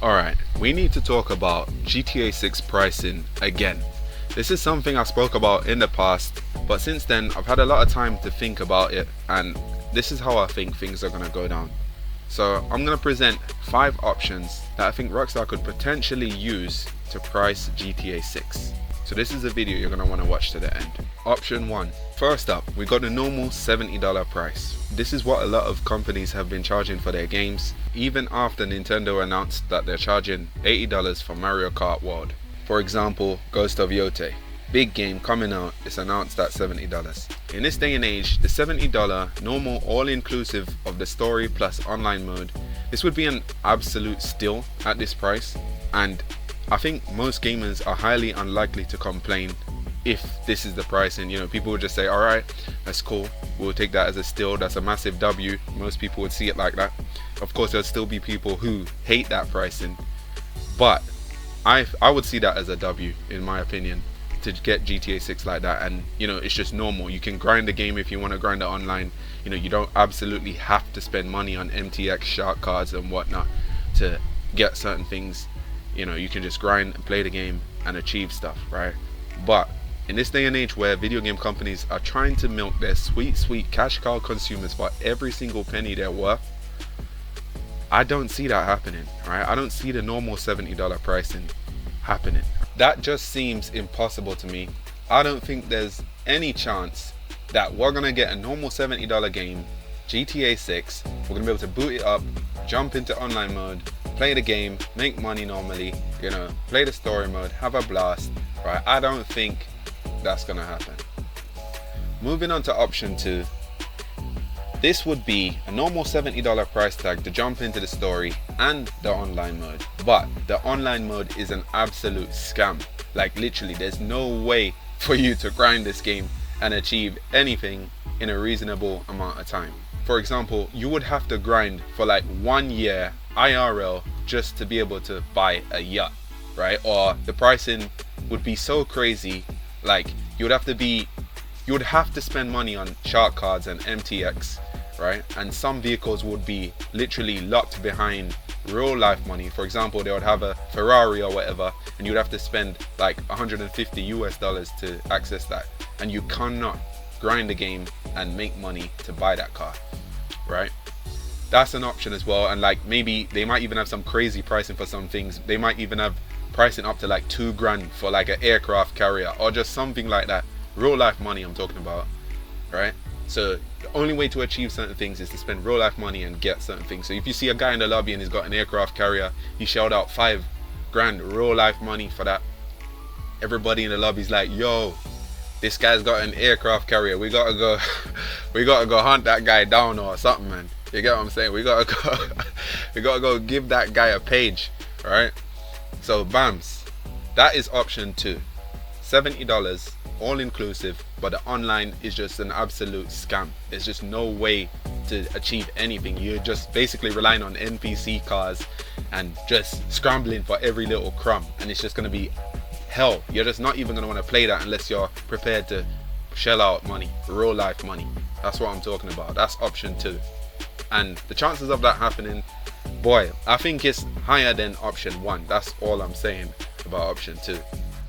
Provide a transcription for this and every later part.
Alright, we need to talk about GTA 6 pricing again. This is something I spoke about in the past, but since then I've had a lot of time to think about it, and this is how I think things are going to go down. So I'm going to present 5 options that I think Rockstar could potentially use to price GTA 6. So this is a video you're going to want to watch to the end. Option 1. First up, we got the normal $70 price. This is what a lot of companies have been charging for their games, even after Nintendo announced that they're charging $80 for Mario Kart World. For example, Ghost of Yote. Big game coming out, it's announced at $70. In this day and age, the $70 normal all-inclusive of the story plus online mode, this would be an absolute steal at this price, and I think most gamers are highly unlikely to complain if this is the price, and people would just say, alright, that's cool, we'll take that as a steal, that's a massive W. Most people would see it like that. Of course there'll still be people who hate that pricing, but I would see that as a W in my opinion, to get GTA 6 like that. And it's just normal. You can grind the game if you want to grind it online. You don't absolutely have to spend money on MTX shark cards and whatnot to get certain things. You can just grind and play the game and achieve stuff, right? But in this day and age where video game companies are trying to milk their sweet cash cow consumers for every single penny they're worth, I don't see that happening, right? I don't see the normal $70 pricing happening. That just seems impossible to me. I don't think there's any chance that we're gonna get a normal $70 game, GTA 6, we're gonna be able to boot it up, jump into online mode, play the game, make money normally, play the story mode, have a blast, right? I don't think that's gonna happen. Moving on to option 2. This would be a normal $70 price tag to jump into the story and the online mode, but the online mode is an absolute scam. Like literally there's no way for you to grind this game and achieve anything in a reasonable amount of time. For example, you would have to grind for like 1 year IRL just to be able to buy a yacht, right? Or the pricing would be so crazy, like you would have to spend money on shark cards and MTX, right? And some vehicles would be literally locked behind real life money. For example, they would have a Ferrari or whatever, and you'd have to spend like $150 to access that, and you cannot grind the game and make money to buy that car, right? That's an option as well. And like maybe they might even have some crazy pricing for some things. They might even have pricing up to like $2,000 for like an aircraft carrier or just something like that. Real life money I'm talking about, right? So the only way to achieve certain things is to spend real life money and get certain things. So if you see a guy in the lobby and he's got an aircraft carrier, he shelled out $5,000 real life money for that. Everybody in the lobby's like, yo, this guy's got an aircraft carrier, we gotta go hunt that guy down or something, man. You get what I'm saying? We gotta go give that guy a page, right? So bams, that is option 2. $70 all inclusive, but the online is just an absolute scam. There's just no way to achieve anything. You're just basically relying on NPC cars and just scrambling for every little crumb, and it's just going to be hell. You're just not even going to want to play that unless you're prepared to shell out money, real life money. That's what I'm talking about. That's option 2, and the chances of that happening, boy, I think it's higher than option 1. That's all I'm saying about option 2.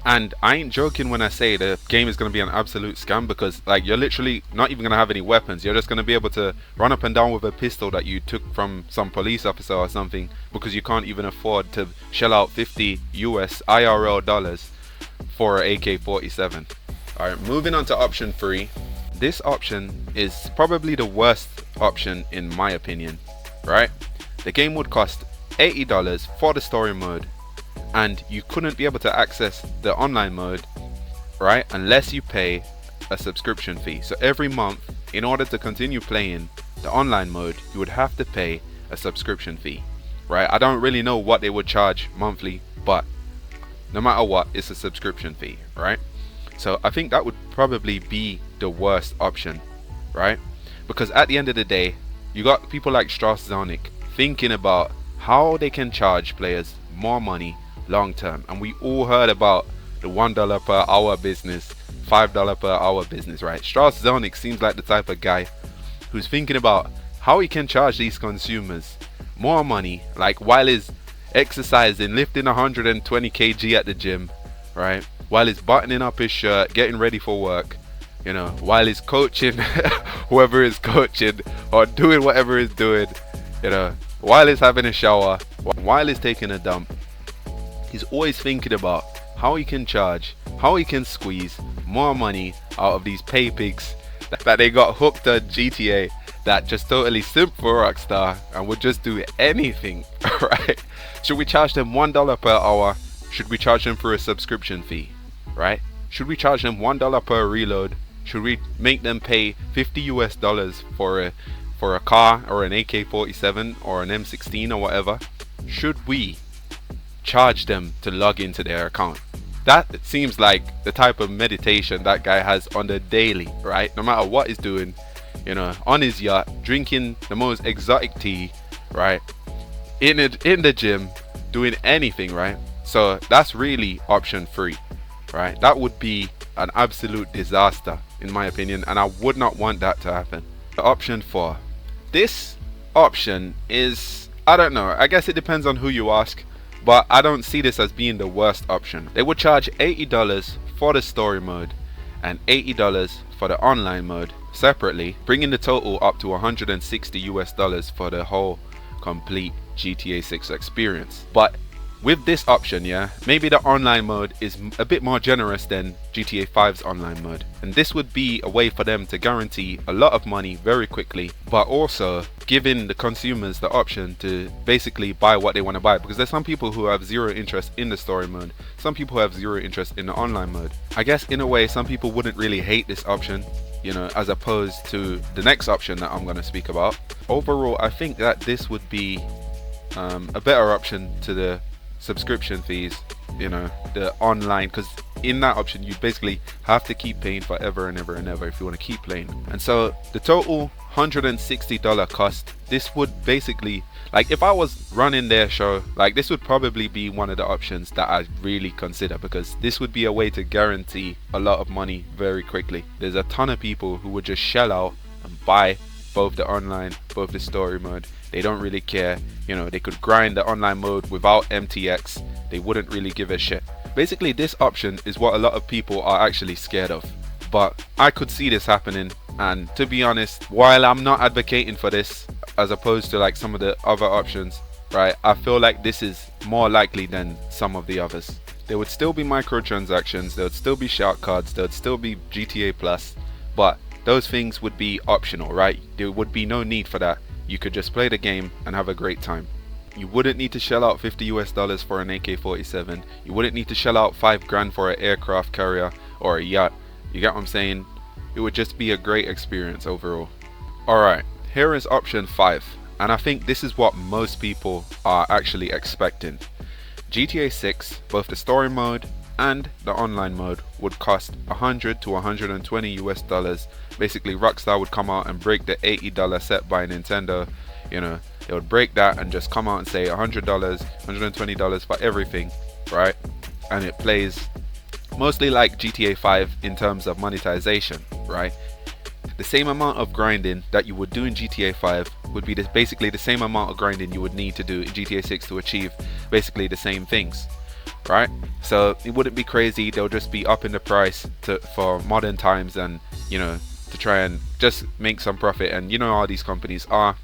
And I ain't joking when I say the game is going to be an absolute scam, because like you're literally not even going to have any weapons. You're just going to be able to run up and down with a pistol that you took from some police officer or something, because you can't even afford to shell out $50 US IRL dollars for an AK-47. Alright, moving on to option 3. This option is probably the worst option in my opinion, right? The game would cost $80 for the story mode, and you couldn't be able to access the online mode, right, unless you pay a subscription fee. So every month, in order to continue playing the online mode, you would have to pay a subscription fee, right? I don't really know what they would charge monthly, but no matter what, it's a subscription fee, right? So I think that would probably be the worst option, right? Because at the end of the day, you got people like Strauss Zelnick thinking about how they can charge players more money long term, and we all heard about the $1 per hour business, $5 per hour business, right? Strauss Zelnick seems like the type of guy who's thinking about how he can charge these consumers more money, like while his exercising, lifting 120 kg at the gym, right? While he's buttoning up his shirt, getting ready for work, you know, while he's coaching whoever is coaching or doing whatever he's doing, you know, while he's having a shower, while he's taking a dump, he's always thinking about how he can charge, how he can squeeze more money out of these pay pigs that they got hooked on GTA, that just totally simp for Rockstar and would just do anything, right? Should we charge them $1 per hour? Should we charge them for a subscription fee, right? Should we charge them $1 per reload? Should we make them pay $50 for a car or an AK-47 or an M16 or whatever? Should we charge them to log into their account? That seems like the type of meditation that guy has on the daily, right? No matter what he's doing, you know, on his yacht, drinking the most exotic tea, right? In the gym, doing anything, right? So that's really option 3, right? That would be an absolute disaster in my opinion, and I would not want that to happen. Option 4. This option is, I don't know, I guess it depends on who you ask, but I don't see this as being the worst option. They would charge $80 for the story mode and $80 for the online mode separately, bringing the total up to $160 for the whole complete GTA 6 experience. But with this option, yeah, maybe the online mode is a bit more generous than GTA 5's online mode, and this would be a way for them to guarantee a lot of money very quickly, but also giving the consumers the option to basically buy what they want to buy, because there's some people who have zero interest in the story mode, some people have zero interest in the online mode. I guess in a way some people wouldn't really hate this option, you know, as opposed to the next option that I'm going to speak about. Overall, I think that this would be a better option to the subscription fees, you know, the online, because in that option you basically have to keep paying forever and ever and ever if you want to keep playing. And so the total $160 cost, this would basically, like, if I was running their show, like, this would probably be one of the options that I really consider, because this would be a way to guarantee a lot of money very quickly. There's a ton of people who would just shell out and buy both the online, both the story mode. They don't really care, you know, they could grind the online mode without MTX, they wouldn't really give a shit. Basically this option is what a lot of people are actually scared of, but I could see this happening. And to be honest, while I'm not advocating for this as opposed to like some of the other options, right, I feel like this is more likely than some of the others. There would still be microtransactions, there would still be shark cards, there would still be GTA Plus, but those things would be optional, right? There would be no need for that. You could just play the game and have a great time. You wouldn't need to shell out $50 for an AK-47. You wouldn't need to shell out $5 for an aircraft carrier or a yacht. You get what I'm saying? It would just be a great experience overall. Alright, here is option 5, and I think this is what most people are actually expecting. GTA 6, both the story mode and the online mode, would cost $100 to $120. Basically Rockstar would come out and break the $80 set by Nintendo, you know, they would break that and just come out and say $100, $120 for everything, right? And it plays mostly like GTA 5 in terms of monetization, right? The same amount of grinding that you would do in GTA 5 would be basically the same amount of grinding you would need to do in GTA 6 to achieve basically the same things, right? So it wouldn't be crazy, they'll just be upping the price for modern times, and you know, to try and just make some profit, and you know how these companies are.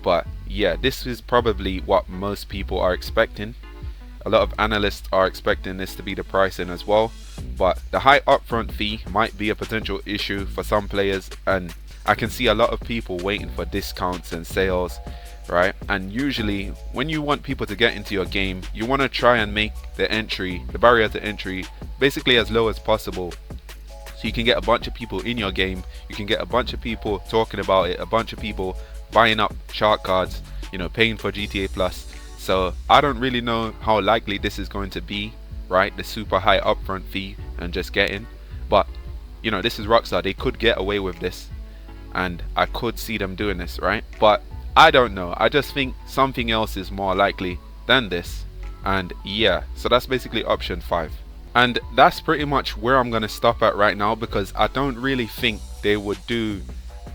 But yeah, this is probably what most people are expecting. A lot of analysts are expecting this to be the pricing as well, but the high upfront fee might be a potential issue for some players, and I can see a lot of people waiting for discounts and sales, right? And usually when you want people to get into your game, you want to try and make the barrier to entry basically as low as possible, so you can get a bunch of people in your game, you can get a bunch of people talking about it, a bunch of people buying up shark cards, you know, paying for GTA Plus. So I don't really know how likely this is going to be, right? The super high upfront fee and just get in. But you know, this is Rockstar, they could get away with this, and I could see them doing this, right? But I don't know, I just think something else is more likely than this. And yeah, so that's basically option 5, and that's pretty much where I'm gonna stop at right now, because I don't really think they would do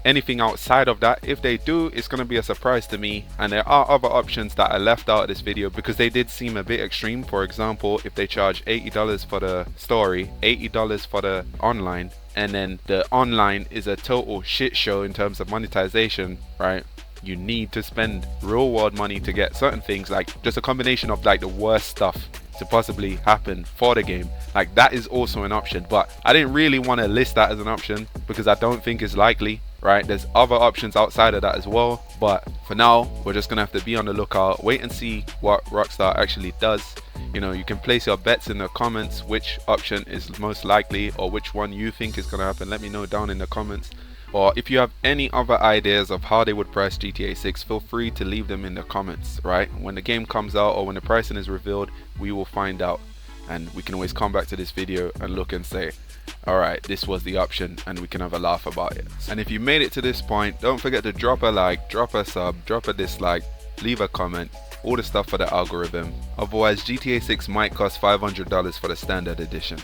anything outside of that. If they do, it's going to be a surprise to me, and there are other options that I left out of this video because they did seem a bit extreme. For example, if they charge $80 for the story, $80 for the online, and then the online is a total shit show in terms of monetization, right? You need to spend real world money to get certain things, like just a combination of like the worst stuff to possibly happen for the game. Like that is also an option, but I didn't really want to list that as an option because I don't think it's likely, right? There's other options outside of that as well, but for now we're just gonna have to be on the lookout, wait and see what Rockstar actually does. You know, you can place your bets in the comments which option is most likely or which one you think is gonna happen. Let me know down in the comments. Or if you have any other ideas of how they would price GTA 6, feel free to leave them in the comments, right? When the game comes out or when the pricing is revealed, we will find out, and we can always come back to this video and look and say, alright, this was the option, and we can have a laugh about it. And if you made it to this point, don't forget to drop a like, drop a sub, drop a dislike, leave a comment, all the stuff for the algorithm. Otherwise GTA 6 might cost $500 for the standard edition.